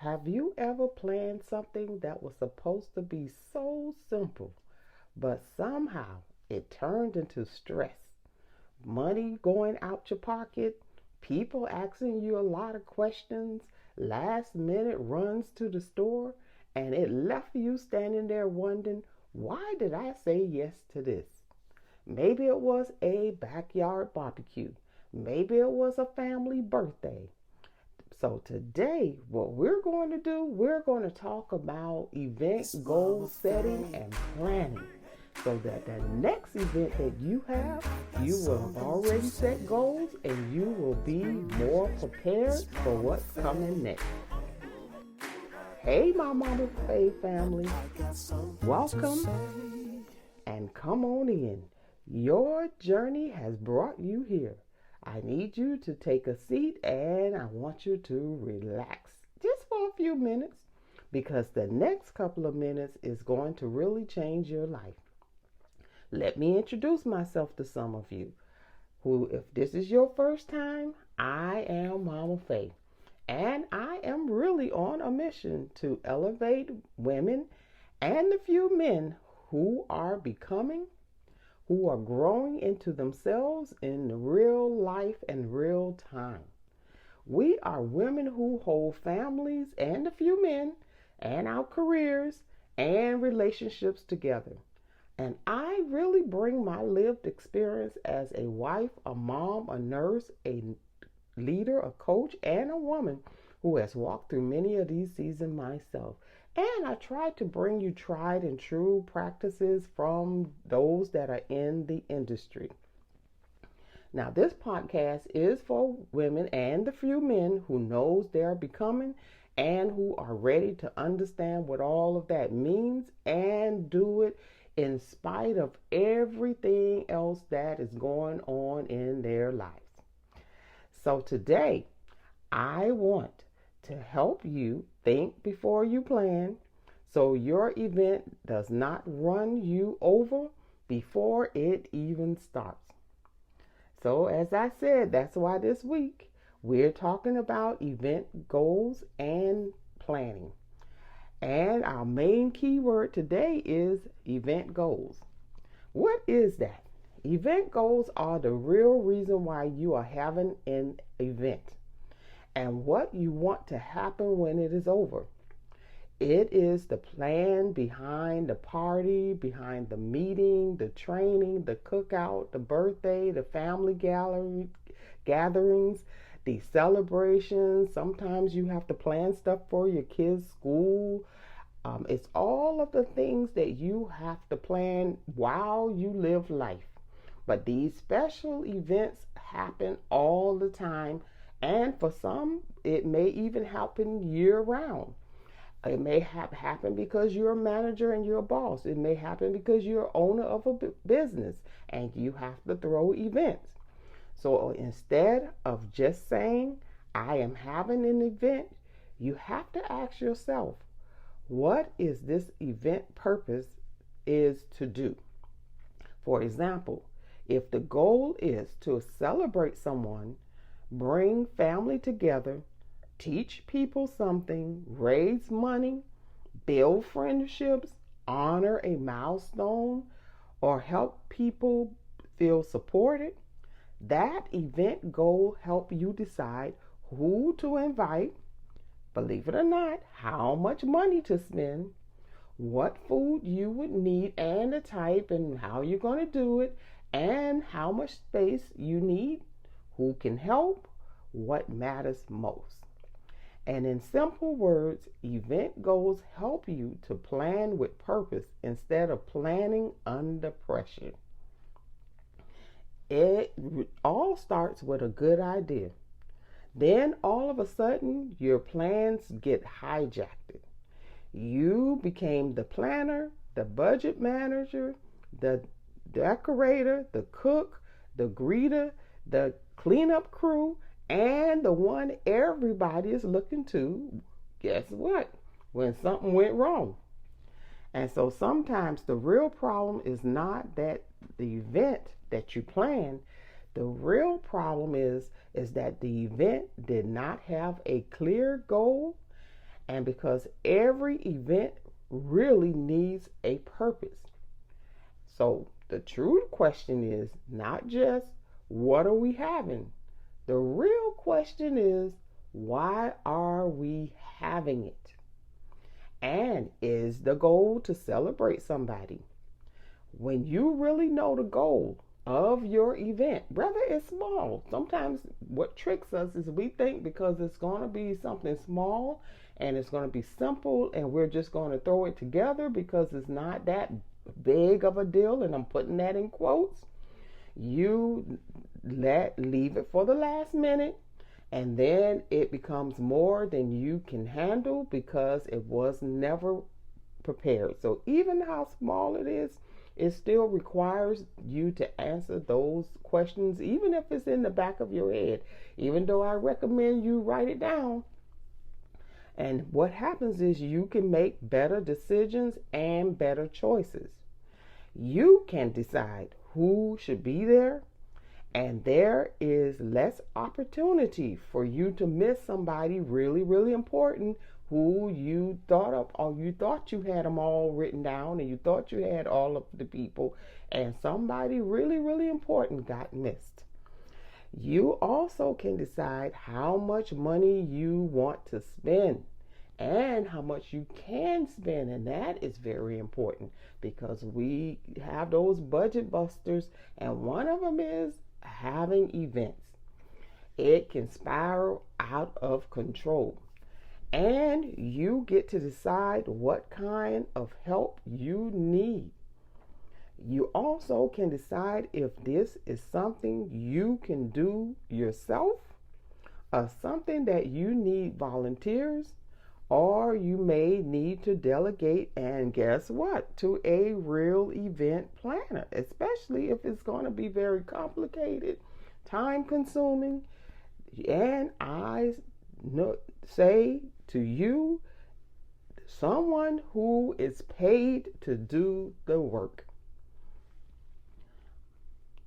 Have you ever planned something that was supposed to be so simple, but somehow it turned into stress? Money going out your pocket, people asking you a lot of questions, last minute runs to the store, and it left you standing there wondering, why did I say yes to this? Maybe it was a backyard barbecue. Maybe it was a family birthday. So today, what we're going to do, we're going to talk about event goal setting and planning so that the next event that you have, you will have already set goals and you will be more prepared for what's coming next. Hey, my Mama Faye family, welcome and come on in. Your journey has brought you here. I need you to take a seat and I want you to relax just for a few minutes because the next couple of minutes is going to really change your life. Let me introduce myself to some of you who, if this is your first time, I am Mama Faye and I am really on a mission to elevate women and the few men who are becoming, who are growing into themselves in real life and real time. We are women who hold families and a few men and our careers and relationships together. And I really bring my lived experience as a wife, a mom, a nurse, a leader, a coach, and a woman who has walked through many of these seasons myself. And I try to bring you tried and true practices from those that are in the industry. Now, this podcast is for women and the few men who knows they're becoming and who are ready to understand what all of that means and do it in spite of everything else that is going on in their lives. So today, I want to help you think before you plan so your event does not run you over before it even starts. So as I said, that's why this week we're talking about event goals and planning. And our main keyword today is event goals. What is that? Event goals are the real reason why you are having an event and what you want to happen when it is over. It is the plan behind the party, behind the meeting, the training, the cookout, the birthday, the family gatherings, the celebrations. Sometimes you have to plan stuff for your kids' school. It's all of the things that you have to plan while you live life. But these special events happen all the time. And for some, it may even happen year round. It may happen because you're a manager and you're a boss. It may happen because you're owner of a business and you have to throw events. So instead of just saying, I am having an event, you have to ask yourself, what is this event purpose is to do? For example, if the goal is to celebrate someone, bring family together, teach people something, raise money, build friendships, honor a milestone, or help people feel supported, that event goal help you decide who to invite, believe it or not, how much money to spend, what food you would need and the type and how you're going to do it, and how much space you need, who can help, what matters most. And in simple words, event goals help you to plan with purpose instead of planning under pressure. It all starts with a good idea. Then all of a sudden, your plans get hijacked. You became the planner, the budget manager, the decorator, the cook, the greeter, the cleanup crew, and the one everybody is looking to, guess what? When something went wrong. And so sometimes the real problem is not that the event that you plan, the real problem is that the event did not have a clear goal And because every event really needs a purpose. So the true question is not just what are we having? The real question is why are we having it? And is the goal to celebrate somebody? When you really know the goal of your event, whether it's small, sometimes what tricks us is we think because it's going to be something small and it's going to be simple and we're just going to throw it together because it's not that big of a deal, and I'm putting that in quotes. You leave it for the last minute, and then it becomes more than you can handle because it was never prepared. So even how small it is, it still requires you to answer those questions, even if it's in the back of your head. Even though I recommend you write it down. And what happens is you can make better decisions and better choices. You can decide who should be there, and there is less opportunity for you to miss somebody really, really important who you thought of, or you thought you had them all written down and you thought you had all of the people, and somebody really, really important got missed. You also can decide how much money you want to spend and how much you can spend, and that is very important because we have those budget busters, and one of them is having events. It can spiral out of control, and you get to decide what kind of help you need. You also can decide if this is something you can do yourself or something that you need volunteers, or you may need to delegate, and guess what, to a real event planner, especially if it's going to be very complicated, time consuming. And I say to you, someone who is paid to do the work,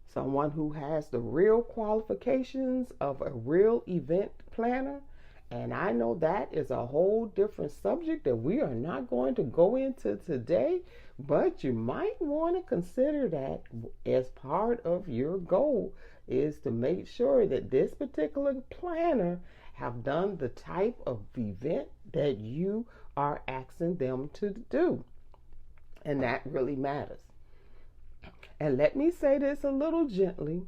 someone who has the real qualifications of a real event planner. And I know that is a whole different subject that we are not going to go into today, but you might want to consider that as part of your goal, is to make sure that this particular planner have done the type of event that you are asking them to do. And that really matters. And let me say this a little gently.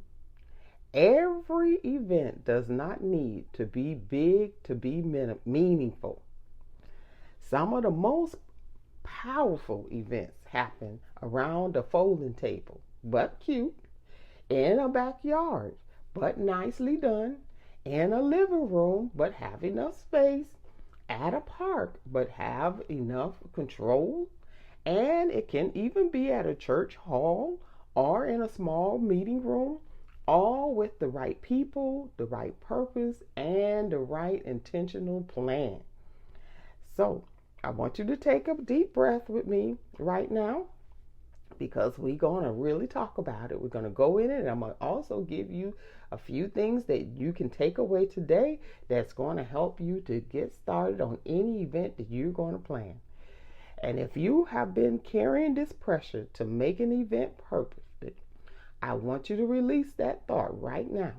Every event does not need to be big to be meaningful. Some of the most powerful events happen around a folding table, but cute, in a backyard, but nicely done, in a living room, but have enough space, at a park, but have enough control, and it can even be at a church hall or in a small meeting room, all with the right people, the right purpose, and the right intentional plan. So I want you to take a deep breath with me right now, because we're going to really talk about it. We're going to go in it, and I'm going to also give you a few things that you can take away today that's going to help you to get started on any event that you're going to plan. And if you have been carrying this pressure to make an event perfect, I want you to release that thought right now,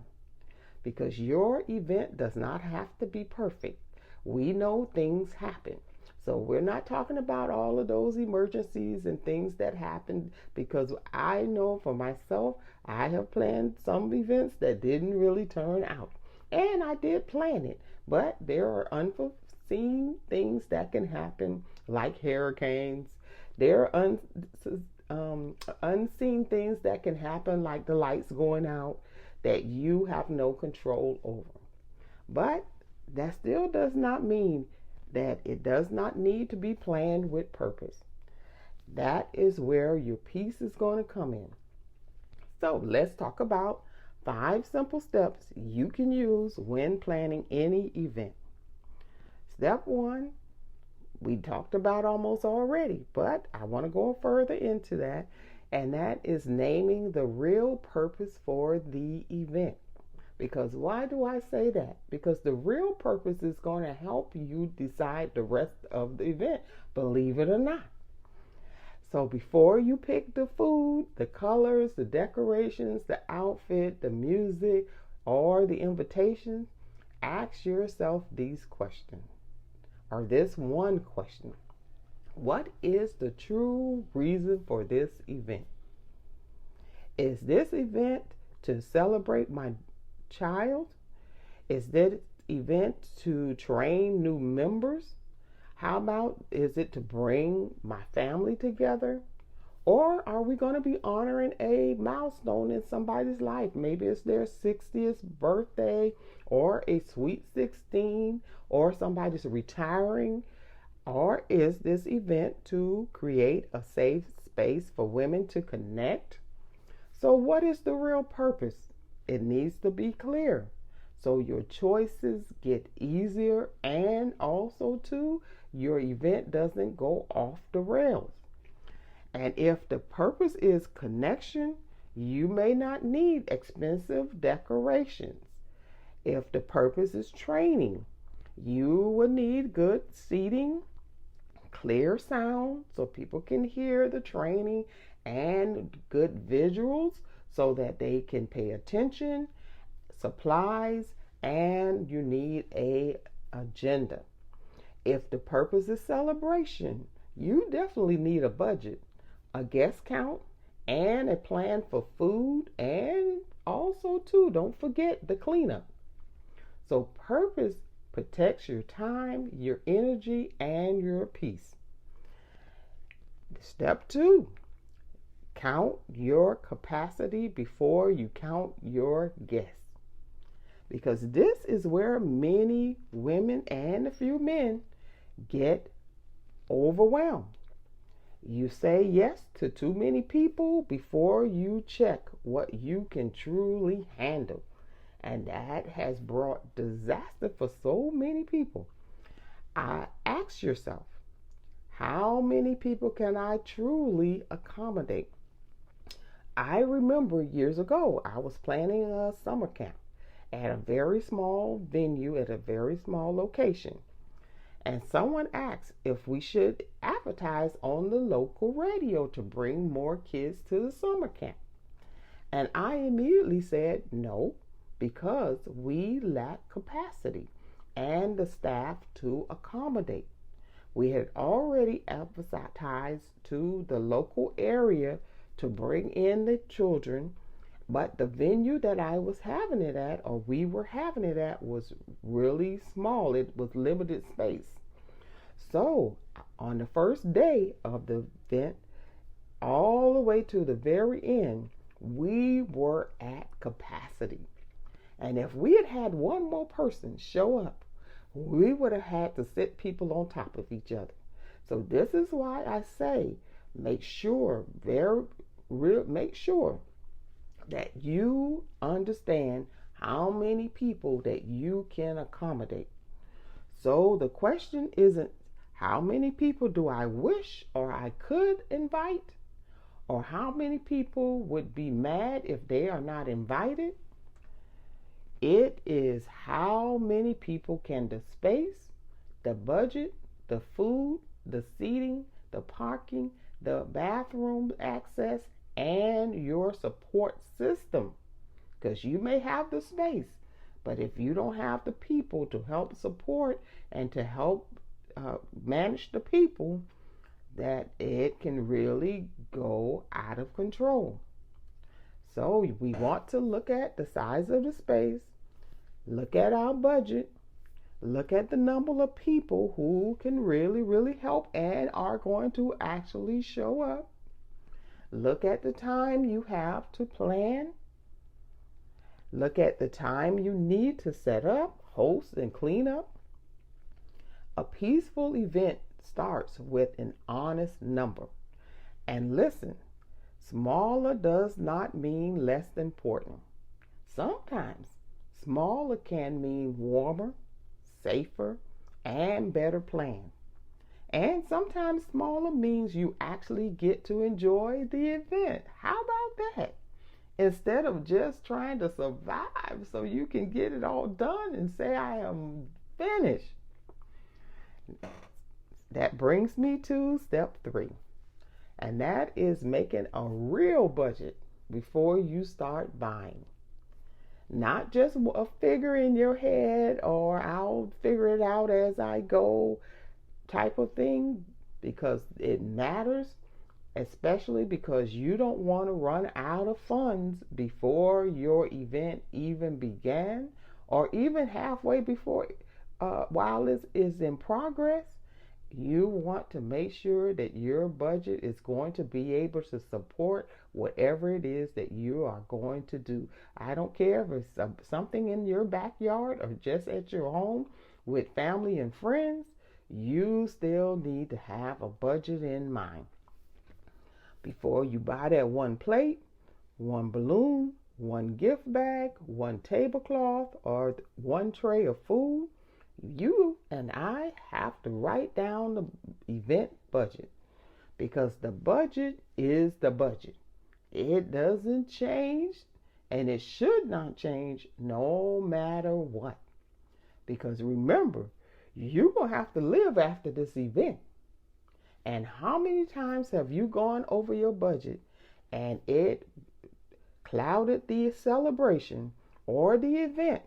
because your event does not have to be perfect. We know things happen. So we're not talking about all of those emergencies and things that happen, because I know for myself, I have planned some events that didn't really turn out. And I did plan it, but there are unforeseen things that can happen, like hurricanes. There are unseen things that can happen, like the lights going out, that you have no control over. But that still does not mean that it does not need to be planned with purpose. That is where your peace is going to come in. So let's talk about 5 simple steps you can use when planning any event. Step 1, we talked about almost already, but I want to go further into that, and that is naming the real purpose for the event. Because why do I say that? Because the real purpose is going to help you decide the rest of the event, believe it or not. So before you pick the food, the colors, the decorations, the outfit, the music, or the invitations, ask yourself these questions, or this one question. What is the true reason for this event? Is this event to celebrate my child? Is this event to train new members? How about, is it to bring my family together? Or are we going to be honoring a milestone in somebody's life? Maybe it's their 60th birthday, or a sweet 16, or somebody's retiring. Or is this event to create a safe space for women to connect? So what is the real purpose? It needs to be clear, so your choices get easier, and also too, your event doesn't go off the rails. And if the purpose is connection, you may not need expensive decorations. If the purpose is training, you will need good seating, clear sound so people can hear the training, and good visuals so that they can pay attention, supplies, and you need a agenda. If the purpose is celebration, you definitely need a budget, a guest count, and a plan for food, and also too, don't forget the cleanup. So purpose protects your time, your energy, and your peace. Step 2, count your capacity before you count your guests. Because this is where many women and a few men get overwhelmed. You say yes to too many people before you check what you can truly handle. And that has brought disaster for so many people. Ask yourself, how many people can I truly accommodate? I remember years ago, I was planning a summer camp at a very small venue at a very small location. And someone asked if we should advertise on the local radio to bring more kids to the summer camp. And I immediately said no, because we lack capacity and the staff to accommodate. We had already advertised to the local area to bring in the children, but the venue that I was having it at, or we were having it at, was really small. It was limited space. So on the first day of the event, all the way to the very end, we were at capacity. And if we had had one more person show up, we would have had to sit people on top of each other. So this is why I say, make sure that you understand how many people that you can accommodate. So the question isn't how many people do I wish or I could invite, or how many people would be mad if they are not invited. It is how many people can the space, the budget, the food, the seating, the parking, the bathroom access, and your support system. Because you may have the space, but if you don't have the people to help support and to help manage the people, that it can really go out of control. So we want to look at the size of the space, look at our budget, look at the number of people who can really help and are going to actually show up. Look at the time you have to plan. Look at the time you need to set up, host, and clean up. A peaceful event starts with an honest number. And listen, smaller does not mean less important. Sometimes smaller can mean warmer, safer, and better planned. And sometimes smaller means you actually get to enjoy the event. How about that? instead of just trying to survive so you can get it all done and say, I am finished. That brings me to step 3, and that is making a real budget before you start buying. Not just a figure in your head or I'll figure it out as I go type of thing, because it matters, especially because you don't want to run out of funds before your event even began, or even halfway before, while it is in progress. You want to make sure that your budget is going to be able to support whatever it is that you are going to do. I don't care if it's something in your backyard or just at your home with family and friends, you still need to have a budget in mind. Before you buy that one plate, one balloon, one gift bag, one tablecloth, or one tray of food, you and I have to write down the event budget, because the budget is the budget. It doesn't change, and it should not change no matter what. Because remember, you're going to have to live after this event. And how many times have you gone over your budget and it clouded the celebration or the event,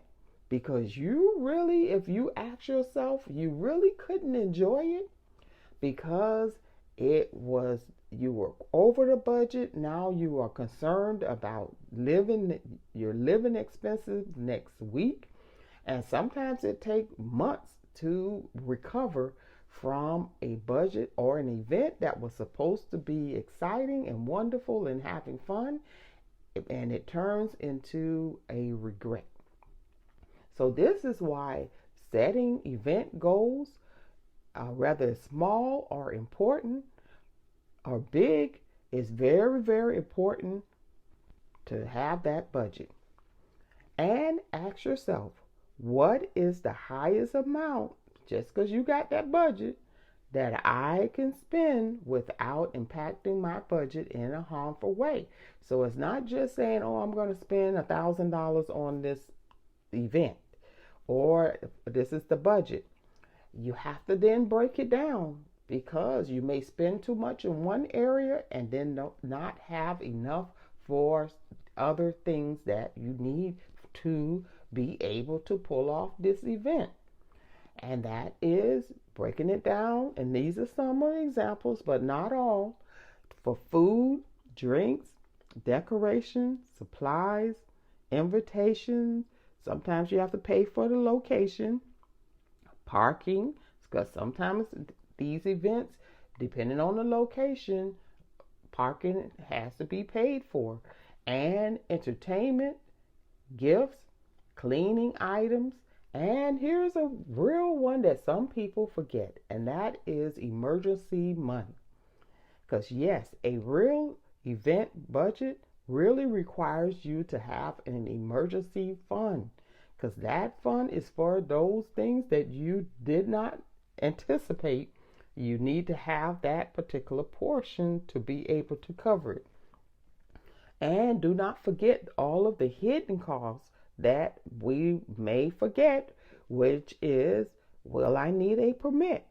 because you really, if you ask yourself, you really couldn't enjoy it because you were over the budget. Now you are concerned about your living expenses next week. And sometimes it takes months to recover from a budget or an event that was supposed to be exciting and wonderful and having fun, and it turns into a regret. So this is why setting event goals, whether small or important or big, is very, very important to have that budget. And ask yourself, what is the highest amount, just because you got that budget, that I can spend without impacting my budget in a harmful way? So it's not just saying, oh, I'm going to spend $1,000 on this event, or this is the budget. You have to then break it down, because you may spend too much in one area and then not have enough for other things that you need to be able to pull off this event. And that is breaking it down. And these are some of the examples, but not all. For food, drinks, decorations, supplies, invitations. Sometimes you have to pay for the location, parking, because sometimes these events, depending on the location, parking has to be paid for, and entertainment, gifts, cleaning items, and here's a real one that some people forget, and that is emergency money. Because yes, a real event budget really requires you to have an emergency fund, because that fund is for those things that you did not anticipate. You need to have that particular portion to be able to cover it. And do not forget all of the hidden costs that we may forget, which is, will I need a permit?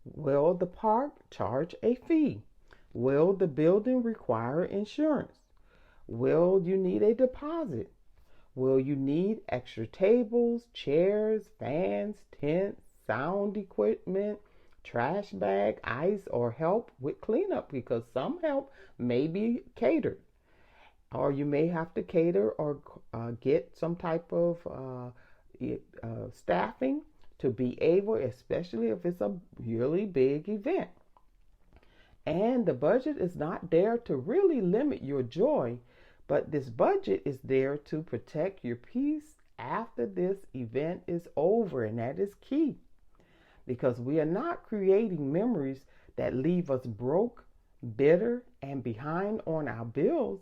Will the park charge a fee? Will the building require insurance? Will you need a deposit? Will you need extra tables, chairs, fans, tents, sound equipment, trash bag, ice, or help with cleanup? Because some help may be catered. Or you may have to cater or get some type of staffing to be able, especially if it's a really big event. And the budget is not there to really limit your joy, but this budget is there to protect your peace after this event is over. And that is key, because we are not creating memories that leave us broke, bitter, and behind on our bills.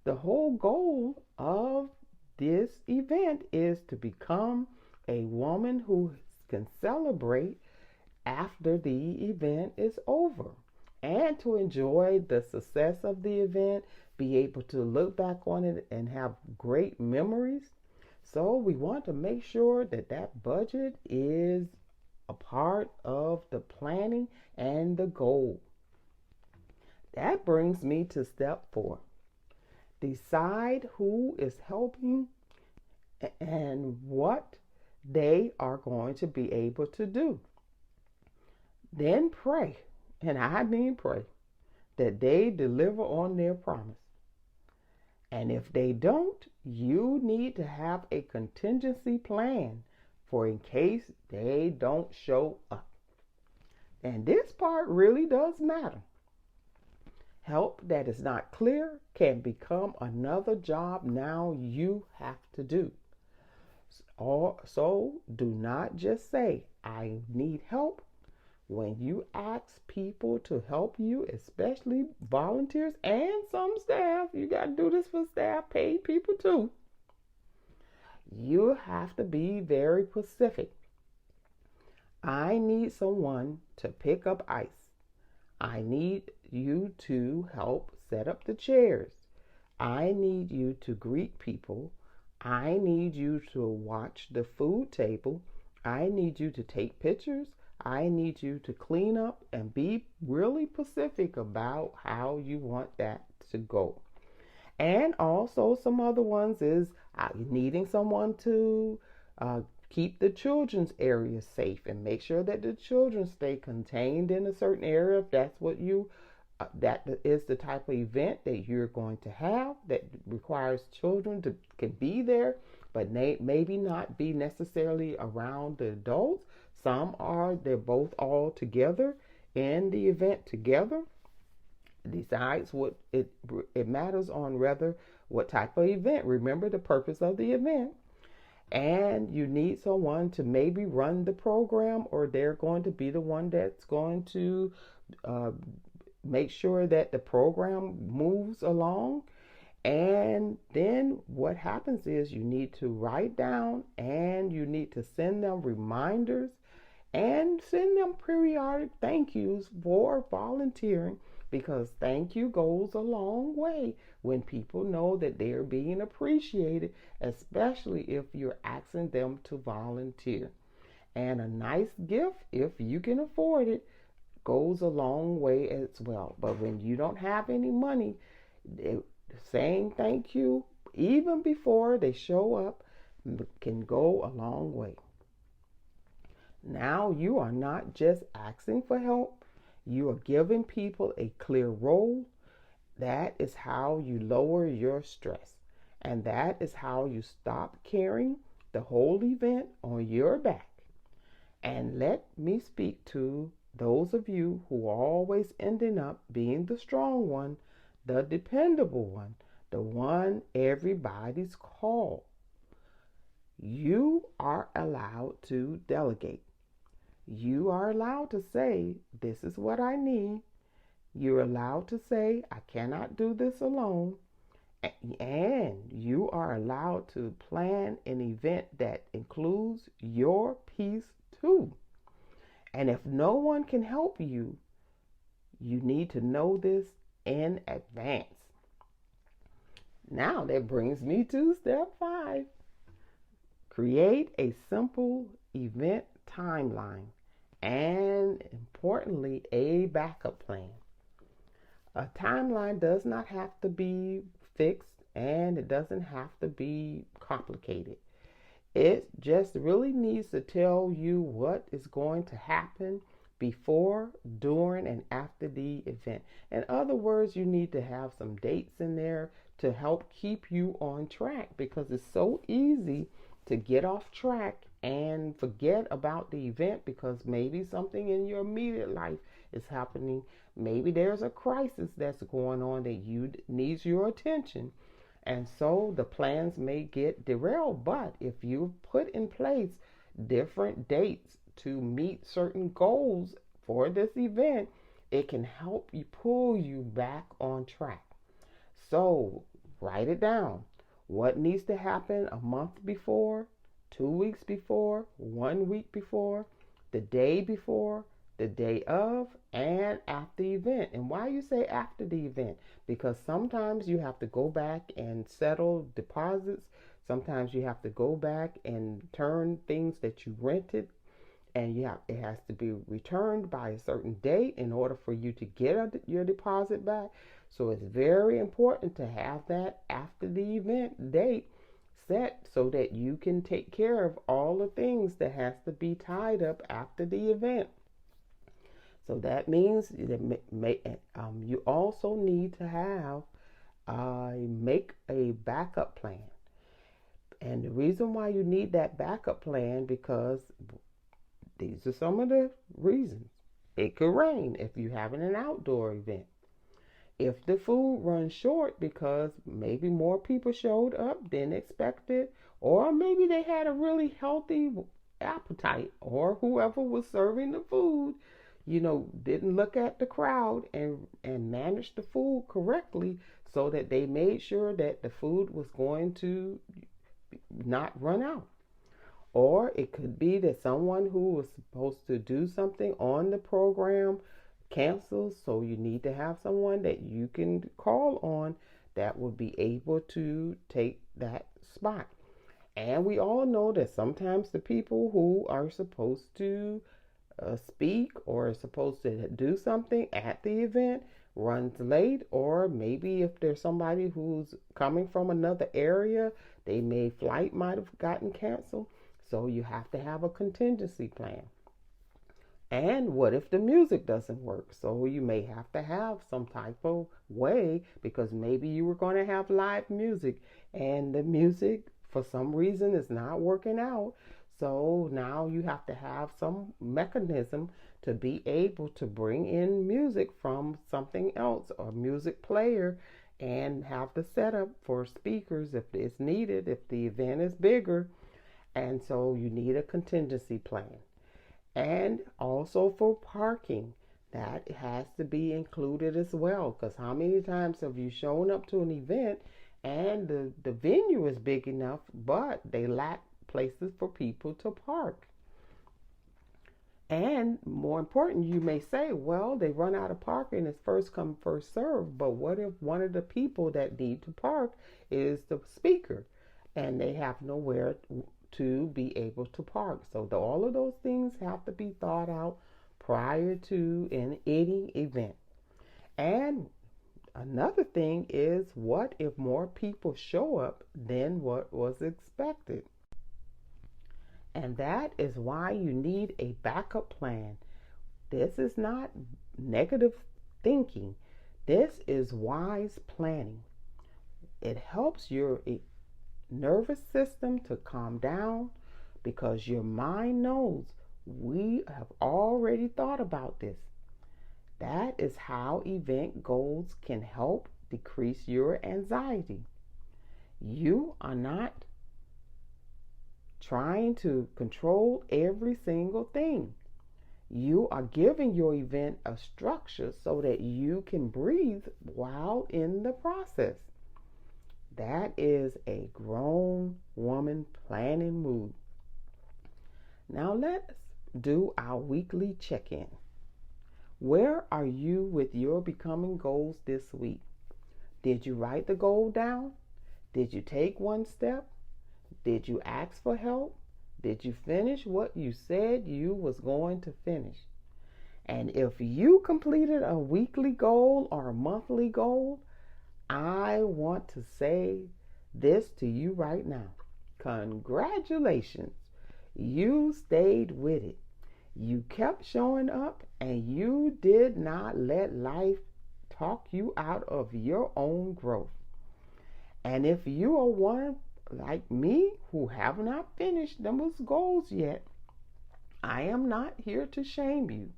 The whole goal of this event is to become a woman who can celebrate after the event is over. and to enjoy the success of the event, be able to look back on it and have great memories. So we want to make sure that that budget is a part of the planning and the goal. That brings me to step 4. Decide who is helping and what they are going to be able to do. Then pray, and I mean pray, that they deliver on their promise. And if they don't, you need to have a contingency plan for in case they don't show up. And this part really does matter. Help that is not clear can become another job now you have to do. So do not just say, I need help. When you ask people to help you, especially volunteers and some staff, you got to do this for staff, paid people too. You have to be very specific. I need someone to pick up ice. I need you to help set up the chairs. I need you to greet people. I need you to watch the food table. I need you to take pictures. I need you to clean up and be really specific about how you want that to go. And also some other ones is needing someone to keep the children's area safe and make sure that the children stay contained in a certain area if that's what you that is the type of event that you're going to have that requires children to can be there, but maybe not be necessarily around the adults. Some are, they're both all together in the event together. Decides what it matters on rather what type of event. Remember the purpose of the event. And you need someone to maybe run the program, or they're going to be the one that's going to make sure that the program moves along. And then what happens is you need to write down and you need to send them reminders and send them periodic thank yous for volunteering, because thank you goes a long way when people know that they're being appreciated, especially if you're asking them to volunteer. And a nice gift, if you can afford it, goes a long way as well. But when you don't have any money, saying thank you even before they show up can go a long way. Now you are not just asking for help, you are giving people a clear role. That is how you lower your stress, and that is how you stop carrying the whole event on your back. And let me speak to those of you who are always ending up being the strong one, the dependable one, the one everybody's called. You are allowed to delegate. You are allowed to say, this is what I need. You're allowed to say, I cannot do this alone. And you are allowed to plan an event that includes your piece too. And if no one can help you, you need to know this in advance. Now that brings me to step 5. Create a simple event timeline and, importantly, a backup plan. A timeline does not have to be fixed and it doesn't have to be complicated. It just really needs to tell you what is going to happen before, during, and after the event. In other words, you need to have some dates in there to help keep you on track, because it's so easy to get off track and forget about the event because maybe something in your immediate life is happening. Maybe there's a crisis that's going on that needs your attention. And so the plans may get derailed. But if you put in place different dates to meet certain goals for this event, it can help you pull you back on track. So write it down. What needs to happen a month before, 2 weeks before, 1 week before, the day before, the day of, and after the event. And why you say after the event? Because sometimes you have to go back and settle deposits. Sometimes you have to go back and turn things that you rented, and it has to be returned by a certain date in order for you to get your deposit back. So it's very important to have that after the event date set so that you can take care of all the things that has to be tied up after the event. So that means that you also need to have make a backup plan. And the reason why you need that backup plan, because these are some of the reasons. It could rain if you're having an outdoor event. If the food runs short because maybe more people showed up than expected, or maybe they had a really healthy appetite, or whoever was serving the food, didn't look at the crowd and manage the food correctly so that they made sure that the food was going to not run out. Or it could be that someone who was supposed to do something on the program cancels, so you need to have someone that you can call on that will be able to take that spot. And we all know that sometimes the people who are supposed to speak or supposed to do something at the event runs late, or maybe if there's somebody who's coming from another area, flight might have gotten canceled. So you have to have a contingency plan. And what if the music doesn't work? So you may have to have some type of way, because maybe you were going to have live music and the music for some reason is not working out. So now you have to have some mechanism to be able to bring in music from something else, or music player, and have the setup for speakers if it's needed, if the event is bigger. And so you need a contingency plan. And also for parking, that has to be included as well. Because how many times have you shown up to an event and the venue is big enough, but they lack places for people to park? And more important, you may say, well, they run out of parking. It's first come, first serve. But what if one of the people that need to park is the speaker and they have nowhere to be able to park? So all of those things have to be thought out prior to any event. And another thing is, what if more people show up than what was expected? And that is why you need a backup plan. This is not negative thinking. This is wise planning. It helps your nervous system to calm down, because your mind knows we have already thought about this. That is how event goals can help decrease your anxiety. You are not trying to control every single thing. You are giving your event a structure so that you can breathe while in the process. That is a grown woman planning move. Now let's do our weekly check-in. Where are you with your becoming goals this week? Did you write the goal down? Did you take one step? Did you ask for help? Did you finish what you said you was going to finish? And if you completed a weekly goal or a monthly goal, I want to say this to you right now. Congratulations. You stayed with it. You kept showing up, and you did not let life talk you out of your own growth. And if you are one like me who have not finished those goals yet, I am not here to shame you.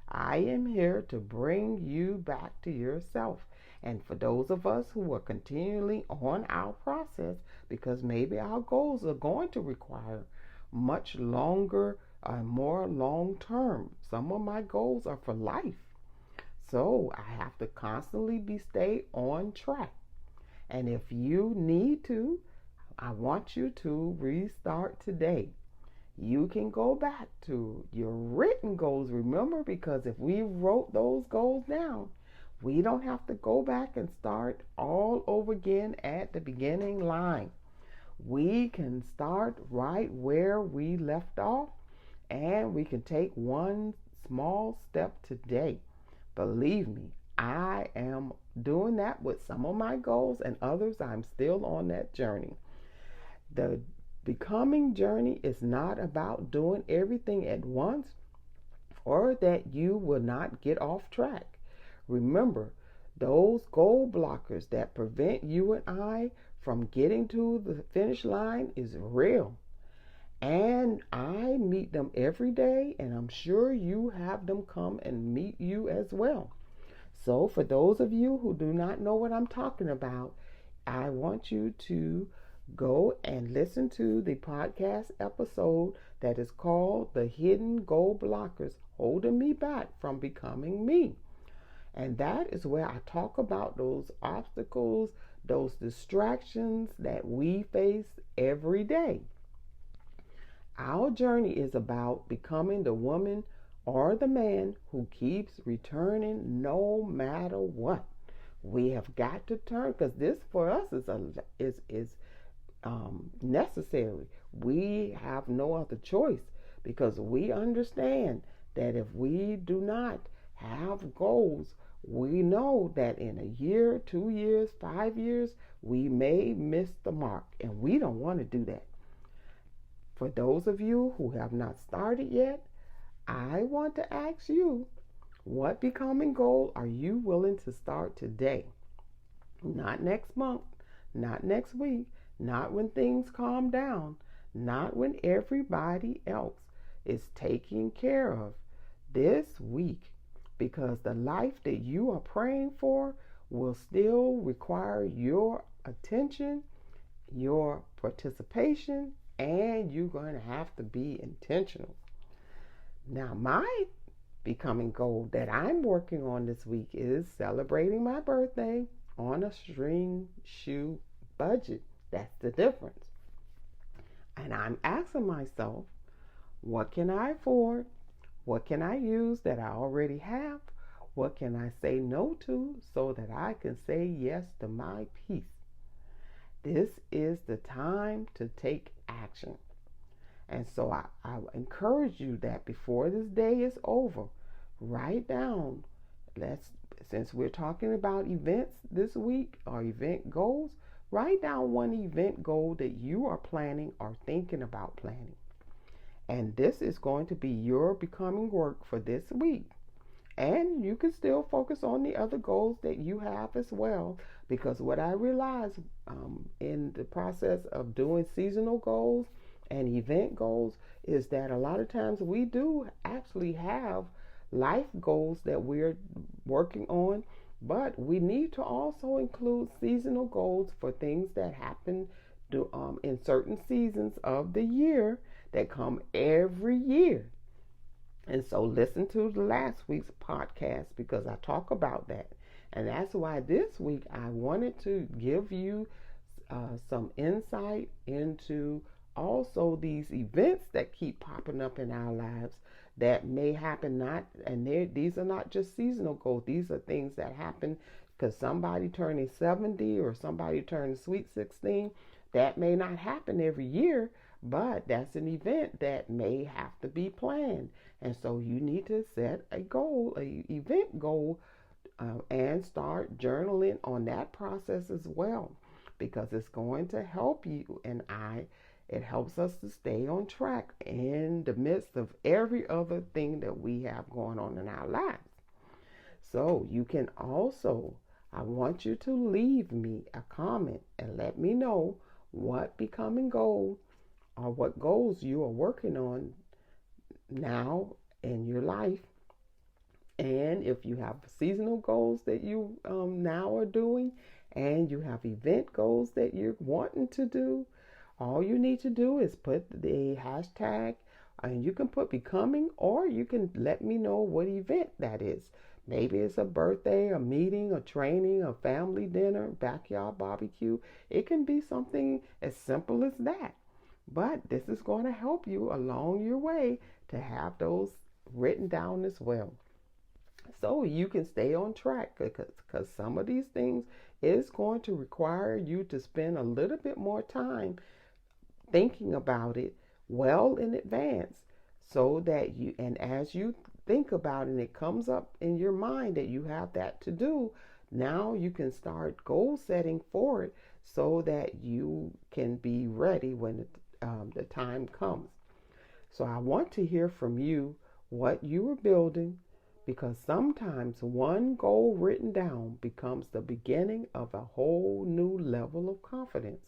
I am here to bring you back to yourself. And for those of us who are continually on our process, because maybe our goals are going to require much longer, more long term. Some of my goals are for life. So I have to constantly stay on track. And if you need to, I want you to restart today. You can go back to your written goals, remember, because if we wrote those goals down, we don't have to go back and start all over again at the beginning line. We can start right where we left off, and we can take one small step today. Believe me, I am doing that with some of my goals, and others I'm still on that journey. The becoming journey is not about doing everything at once or that you will not get off track. Remember, those goal blockers that prevent you and I from getting to the finish line is real. And I meet them every day, and I'm sure you have them come and meet you as well. So, for those of you who do not know what I'm talking about, I want you to go and listen to the podcast episode that is called The Hidden Goal Blockers Holding Me Back from Becoming Me. And that is where I talk about those obstacles, those distractions that we face every day. Our journey is about becoming the woman or the man who keeps returning no matter what. We have got to turn, because this for us is necessary. We have no other choice, because we understand that if we do not have goals, we know that in a year, 2 years, 5 years, we may miss the mark, and we don't want to do that. For those of you who have not started yet, I want to ask you, what becoming goal are you willing to start today? Not next month, not next week, not when things calm down, not when everybody else is taken care of. This week, because the life that you are praying for will still require your attention, your participation, and you're going to have to be intentional. Now, my becoming goal that I'm working on this week is celebrating my birthday on a string shoe budget. That's the difference. And I'm asking myself, what can I afford? What can I use that I already have? What can I say no to so that I can say yes to my peace? This is the time to take action. And so I encourage you that before this day is over, write down, since we're talking about events this week or event goals, write down one event goal that you are planning or thinking about planning. And this is going to be your becoming work for this week. And you can still focus on the other goals that you have as well, because what I realized in the process of doing seasonal goals and event goals is that a lot of times we do actually have life goals that we're working on, but we need to also include seasonal goals for things that happen in certain seasons of the year that come every year. And so listen to the last week's podcast, because I talk about that. And that's why this week I wanted to give you some insight into also these events that keep popping up in our lives that may happen these are not just seasonal goals. These are things that happen because somebody turning 70 or somebody turning sweet 16. That may not happen every year, but that's an event that may have to be planned. And so you need to set a goal, an event goal, and start journaling on that process as well, because it's going to help you and I. It helps us to stay on track in the midst of every other thing that we have going on in our lives. So you can also, I want you to leave me a comment and let me know what becoming goal or what goals you are working on now in your life. And if you have seasonal goals that you now are doing, and you have event goals that you're wanting to do, all you need to do is put the hashtag, and you can put becoming, or you can let me know what event that is. Maybe it's a birthday, a meeting, a training, a family dinner, backyard barbecue. It can be something as simple as that. But this is going to help you along your way to have those written down as well. So you can stay on track, because some of these things is going to require you to spend a little bit more time thinking about it well in advance, so that you, and as you think about it and it comes up in your mind that you have that to do, now you can start goal setting for it so that you can be ready when the time comes. So I want to hear from you what you are building, because sometimes one goal written down becomes the beginning of a whole new level of confidence.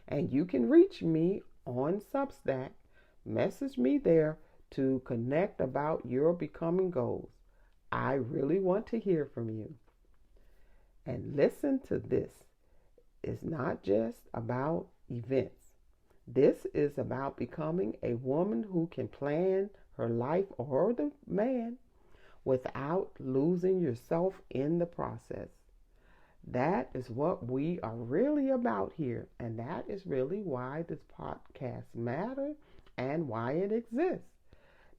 And you can reach me on Substack. Message me there to connect about your becoming goals. I really want to hear from you. And listen to this. It's not just about events. This is about becoming a woman who can plan her life, or the man, without losing yourself in the process. That is what we are really about here. And that is really why this podcast matters and why it exists.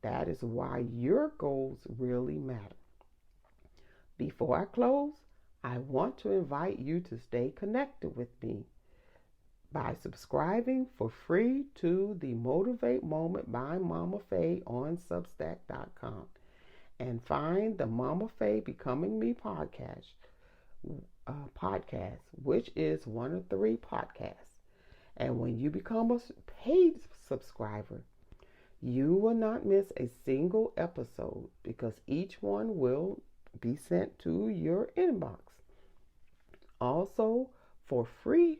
That is why your goals really matter. Before I close, I want to invite you to stay connected with me by subscribing for free to the Motivate Moment by Mama Faye on Substack.com, and find the Mama Faye Becoming Me podcast, which is one of 3 podcasts. And when you become a paid subscriber, you will not miss a single episode, because each one will be sent to your inbox. Also, for free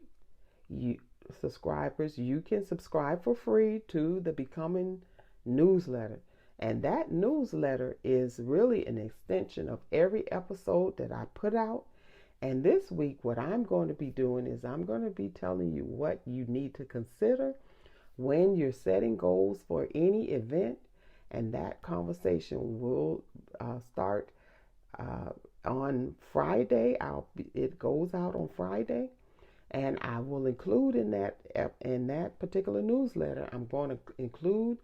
subscribers, you can subscribe for free to the Becoming newsletter. And that newsletter is really an extension of every episode that I put out. And this week, what I'm going to be doing is I'm going to be telling you what you need to consider when you're setting goals for any event. And that conversation will start on Friday. It goes out on Friday. And I will include in that particular newsletter, I'm going to include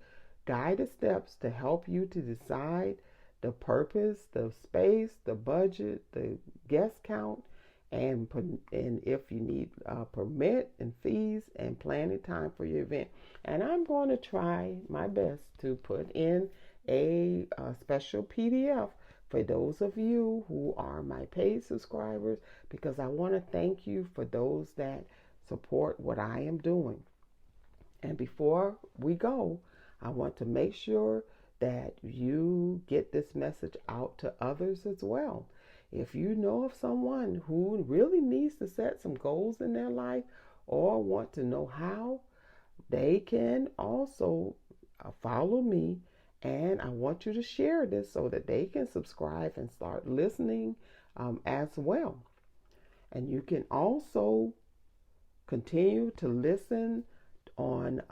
guided steps to help you to decide the purpose, the space, the budget, the guest count, and if you need permit and fees and planning time for your event. And I'm going to try my best to put in a special PDF for those of you who are my paid subscribers, because I want to thank you for those that support what I am doing. And before we go, I want to make sure that you get this message out to others as well. If you know of someone who really needs to set some goals in their life, or want to know how, they can also follow me. And I want you to share this so that they can subscribe and start listening as well. And you can also continue to listen on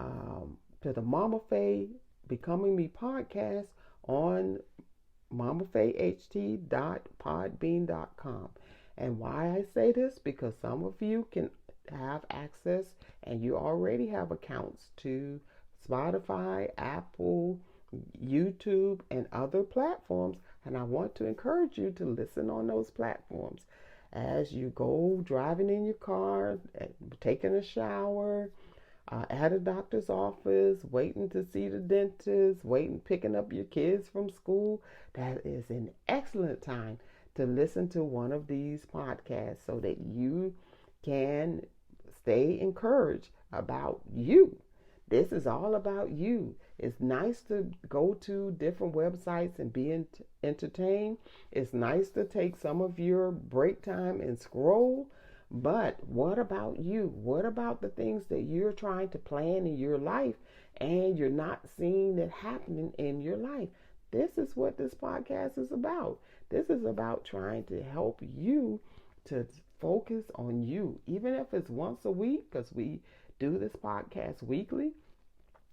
to the Mama Faye Becoming Me podcast on MOMAFEY-HT.podbean.com. And why I say this, because some of you can have access and you already have accounts to Spotify, Apple, YouTube, and other platforms. And I want to encourage you to listen on those platforms as you go driving in your car, taking a shower, at a doctor's office, waiting to see the dentist, picking up your kids from school. That is an excellent time to listen to one of these podcasts so that you can stay encouraged about you. This is all about you. It's nice to go to different websites and be entertained. It's nice to take some of your break time and scroll. But what about you? What about the things that you're trying to plan in your life and you're not seeing it happening in your life? This is what this podcast is about. This is about trying to help you to focus on you, even if it's once a week, because we do this podcast weekly.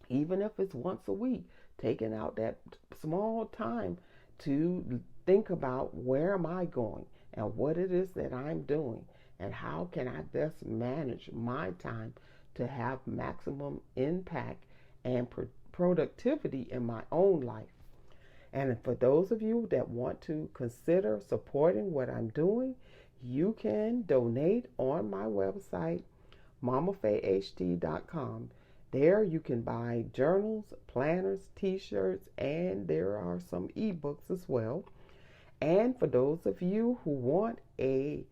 Even if it's once a week, taking out that small time to think about, where am I going and what it is that I'm doing and how can I best manage my time to have maximum impact and productivity in my own life. And for those of you that want to consider supporting what I'm doing, you can donate on my website, MOMAFEY-HT.com. There you can buy journals, planners, t-shirts, and there are some ebooks as well. And for those of you who want a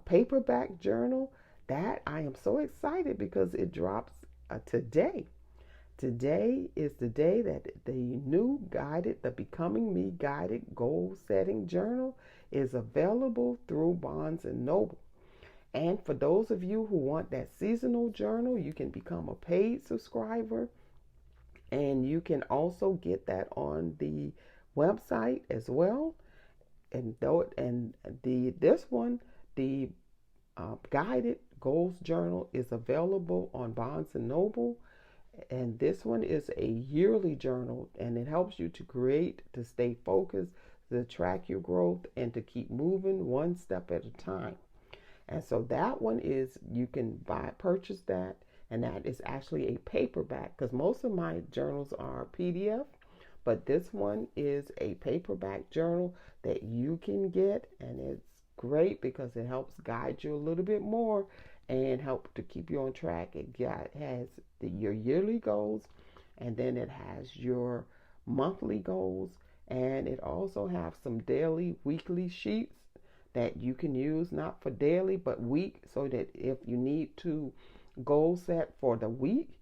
paperback journal, that I am so excited because it drops today. Today is the day that the new the Becoming Me guided goal setting journal is available through Barnes and Noble. And for those of you who want that seasonal journal, you can become a paid subscriber, and you can also get that on the website as well. And this one, the guided goals journal, is available on Barnes and Noble. And this one is a yearly journal, and it helps you to stay focused, to track your growth, and to keep moving one step at a time. And so that one is, you can purchase that, and that is actually a paperback, because most of my journals are PDF, but this one is a paperback journal that you can get, and it's great because it helps guide you a little bit more and help to keep you on track. It has your yearly goals, and then it has your monthly goals, and it also has some daily, weekly sheets that you can use, not for daily but week, so that if you need to goal set for the week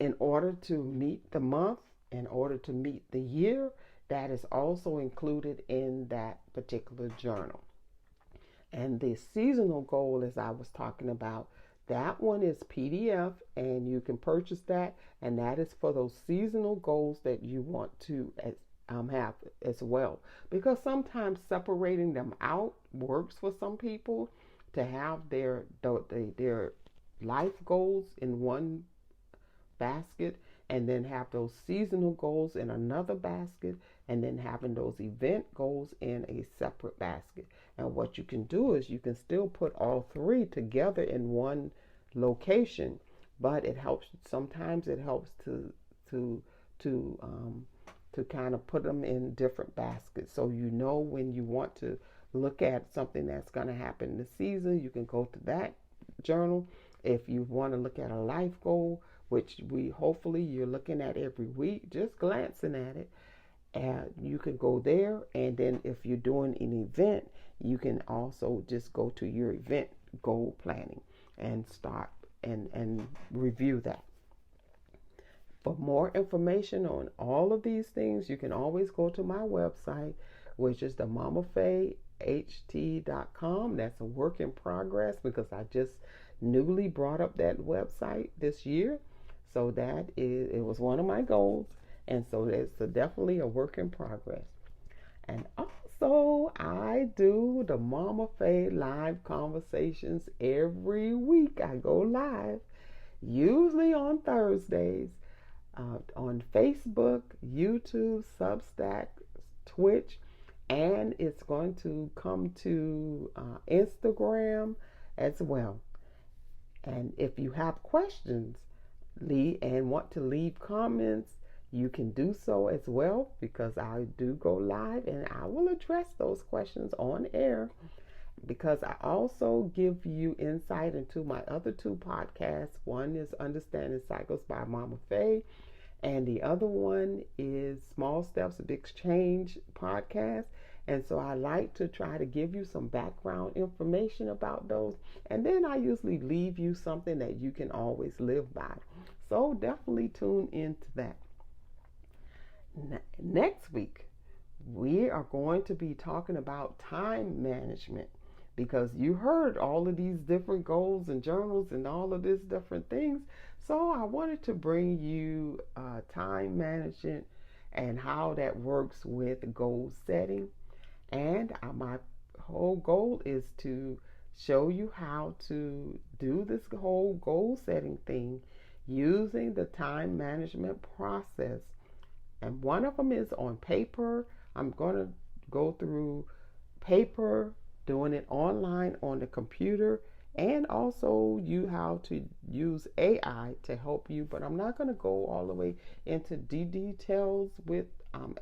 in order to meet the month, in order to meet the year, that is also included in that particular journal. And the seasonal goal, as I was talking about, that one is PDF, and you can purchase that, and that is for those seasonal goals that you want to have as well. Because sometimes separating them out works for some people, to have their life goals in one basket, and then have those seasonal goals in another basket, and then having those event goals in a separate basket. And what you can do is you can still put all three together in one location, but it helps. Sometimes it helps to kind of put them in different baskets, so you know when you want to look at something that's going to happen this season, you can go to that journal. If you want to look at a life goal, which hopefully you're looking at every week, just glancing at it, and you can go there. And then if you're doing an event, you can also just go to your event goal planning and start and review that. For more information on all of these things, you can always go to my website, which is the MOMAFEY-HT.com. That's a work in progress because I just newly brought up that website this year. So it was one of my goals. And so it's definitely a work in progress. And also, I do the Mama Faye live conversations every week. I go live, usually on Thursdays, on Facebook, YouTube, Substack, Twitch, and it's going to come to Instagram as well. And if you have questions and want to leave comments, you can do so as well, because I do go live and I will address those questions on air, because I also give you insight into my other two podcasts. One is Understanding Cycles by Mama Faye, and the other one is Small Steps, Big Change podcast. And so I like to try to give you some background information about those. And then I usually leave you something that you can always live by. So definitely tune into that. Next week, we are going to be talking about time management, because you heard all of these different goals and journals and all of these different things. So I wanted to bring you time management and how that works with goal setting. And my whole goal is to show you how to do this whole goal setting thing using the time management process. And one of them is on paper. I'm going to go through paper, doing it online on the computer, and also you how to use AI to help you. But I'm not going to go all the way into details with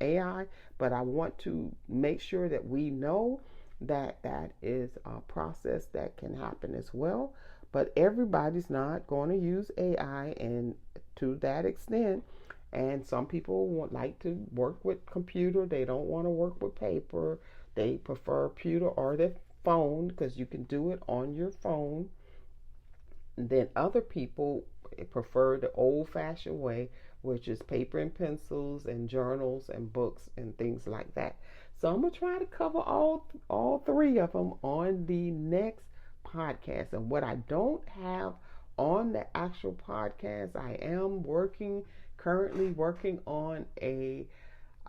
AI, but I want to make sure that we know that that is a process that can happen as well. But everybody's not going to use AI and to that extent. And some people like to work with computer. They don't want to work with paper. They prefer computer or their phone because you can do it on your phone. And then other people prefer the old-fashioned way, which is paper and pencils and journals and books and things like that. So I'm gonna try to cover all three of them on the next podcast. And what I don't have on the actual podcast, I am currently working on a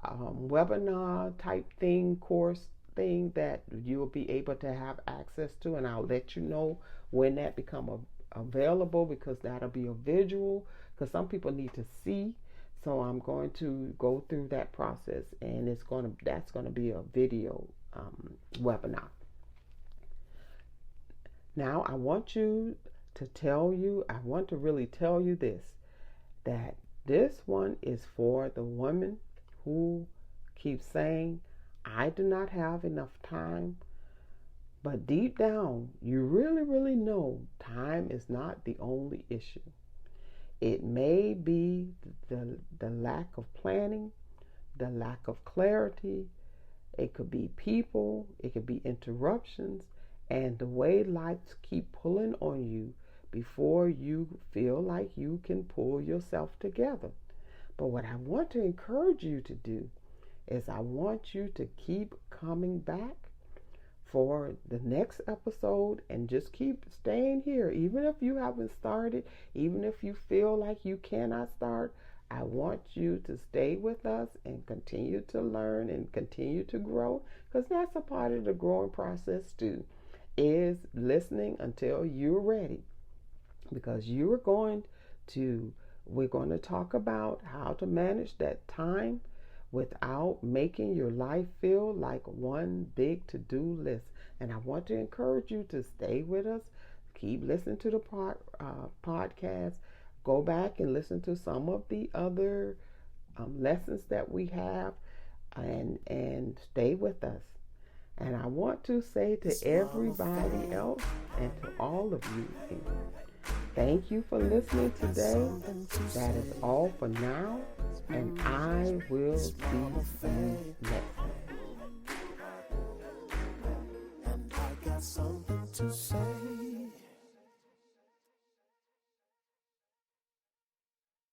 webinar type thing, course thing that you will be able to have access to, and I'll let you know when that available, because that'll be a visual, because some people need to see. So I'm going to go through that process, and that's going to be a video webinar. Now I want to really tell you this, that this one is for the women who keep saying, I do not have enough time. But deep down, you really, really know time is not the only issue. It may be the lack of planning, the lack of clarity. It could be people, it could be interruptions, and the way life keep pulling on you before you feel like you can pull yourself together. But what I want to encourage you to do is I want you to keep coming back for the next episode and just keep staying here. Even if you haven't started, even if you feel like you cannot start, I want you to stay with us and continue to learn and continue to grow, because that's a part of the growing process too, is listening until you're ready. Because we're going to talk about how to manage that time without making your life feel like one big to-do list. And I want to encourage you to stay with us. Keep listening to the podcast. Go back and listen to some of the other lessons that we have, and stay with us. And I want to say to everybody else and to all of you, thank you for listening today. That is all for now, and I will see you next time.